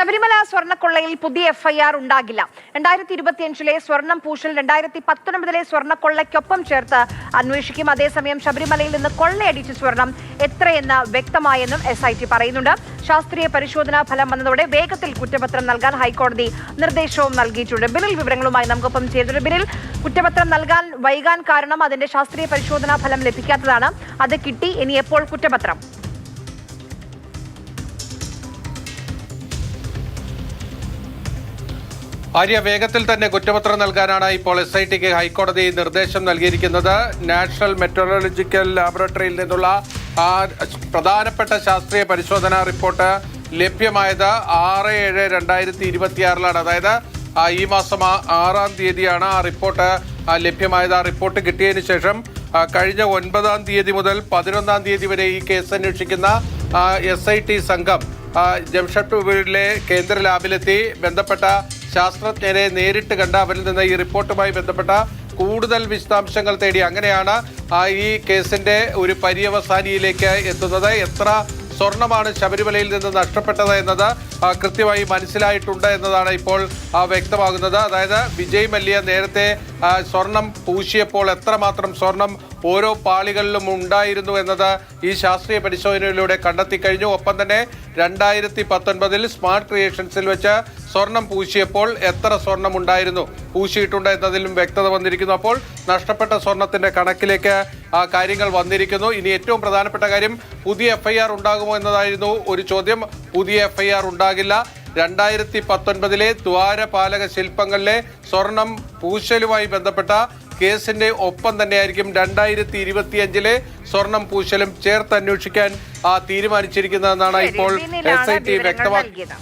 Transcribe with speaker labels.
Speaker 1: ശബരിമല സ്വർണ്ണക്കൊള്ളയിൽ പുതിയ എഫ്ഐആർ ഉണ്ടാകില്ല. 2025 സ്വർണം പൂശൽ 2019 സ്വർണ്ണക്കൊള്ളയ്ക്കൊപ്പം ചേർത്ത് അന്വേഷിക്കും. അതേസമയം ശബരിമലയിൽ നിന്ന് കൊള്ളയടിച്ച സ്വർണം എത്രയെന്ന് വ്യക്തമായെന്നും SIT പറയുന്നുണ്ട്. ശാസ്ത്രീയ പരിശോധനാ ഫലം വന്നതോടെ വേഗത്തിൽ കുറ്റപത്രം നൽകാൻ ഹൈക്കോടതി നിർദ്ദേശവും നൽകിയിട്ടുണ്ട്. ബിനിൽ വിവരങ്ങളുമായി നമുക്കൊപ്പം ചേർന്നിട്ടുണ്ട്. ബിനിൽ, കുറ്റപത്രം നൽകാൻ വൈകാൻ കാരണം അതിന്റെ ശാസ്ത്രീയ പരിശോധനാ ഫലം ലഭിക്കാത്തതാണ്. അത് കിട്ടി, ഇനി എപ്പോൾ കുറ്റപത്രം?
Speaker 2: ആര്യ, വേഗത്തിൽ തന്നെ കുറ്റപത്രം നൽകാനാണ് ഇപ്പോൾ SITക്ക് ഹൈക്കോടതി നിർദ്ദേശം നൽകിയിരിക്കുന്നത്. നാഷണൽ മെറ്ററോളജിക്കൽ ലാബറട്ടറിയിൽ നിന്നുള്ള പ്രധാനപ്പെട്ട ശാസ്ത്രീയ പരിശോധനാ റിപ്പോർട്ട് ലഭ്യമായത് 6/7/2026 അതായത് ഈ മാസം 6-ാം തീയതിയാണ് ആ റിപ്പോർട്ട് ലഭ്യമായത്. ആ റിപ്പോർട്ട് കിട്ടിയതിന് ശേഷം കഴിഞ്ഞ 9-ാം തീയതി മുതൽ 11-ാം തീയതി വരെ ഈ കേസ് അന്വേഷിക്കുന്ന SIT സംഘം ജംഷഡ്പൂരിലെ കേന്ദ്ര ലാബിലെത്തി ബന്ധപ്പെട്ട ശാസ്ത്രജ്ഞരെ നേരിട്ട് കണ്ട് അവരിൽ നിന്ന് ഈ റിപ്പോർട്ടുമായി ബന്ധപ്പെട്ട കൂടുതൽ വിശദാംശങ്ങൾ തേടി. അങ്ങനെയാണ് ഈ കേസിന്റെ ഒരു പര്യവസാനിയിലേക്ക് എത്തുന്നത്. എത്ര സ്വർണമാണ് ശബരിമലയിൽ നിന്ന് നഷ്ടപ്പെട്ടത് എന്നത് കൃത്യമായി മനസ്സിലായിട്ടുണ്ട് എന്നതാണ് ഇപ്പോൾ വ്യക്തമാകുന്നത്. അതായത് വിജയ് മല്യ നേരത്തെ സ്വർണം പൂശിയപ്പോൾ എത്രമാത്രം സ്വർണം ഓരോ പാളികളിലും ഉണ്ടായിരുന്നു എന്നത് ഈ ശാസ്ത്രീയ പരിശോധനയിലൂടെ കണ്ടെത്തി കഴിഞ്ഞു. ഒപ്പം തന്നെ 2019 സ്മാർട്ട് ക്രിയേഷൻസിൽ വെച്ച് സ്വർണം പൂശിയപ്പോൾ എത്ര സ്വർണം ഉണ്ടായിരുന്നു, പൂശിയിട്ടുണ്ട് എന്നതിലും വ്യക്തത വന്നിരിക്കുന്നു. അപ്പോൾ നഷ്ടപ്പെട്ട സ്വർണത്തിന്റെ കണക്കിലേക്ക് കാര്യങ്ങൾ വന്നിരിക്കുന്നു. ഇനി ഏറ്റവും പ്രധാനപ്പെട്ട കാര്യം, പുതിയ FIR ഉണ്ടാകുമോ എന്നതായിരുന്നു ഒരു ചോദ്യം. പുതിയ FIR ഉണ്ടാകില്ല. 2019 ദ്വാരപാലക ശില്പങ്ങളിലെ സ്വർണം പൂശലുമായി ബന്ധപ്പെട്ട കേസിന്റെ ഒപ്പം തന്നെയായിരിക്കും 2025 സ്വർണം പൂശലും ചേർത്ത് അന്വേഷിക്കാൻ തീരുമാനിച്ചിരിക്കുന്നതെന്നാണ് ഇപ്പോൾ SIT വ്യക്തമാക്കിയത്.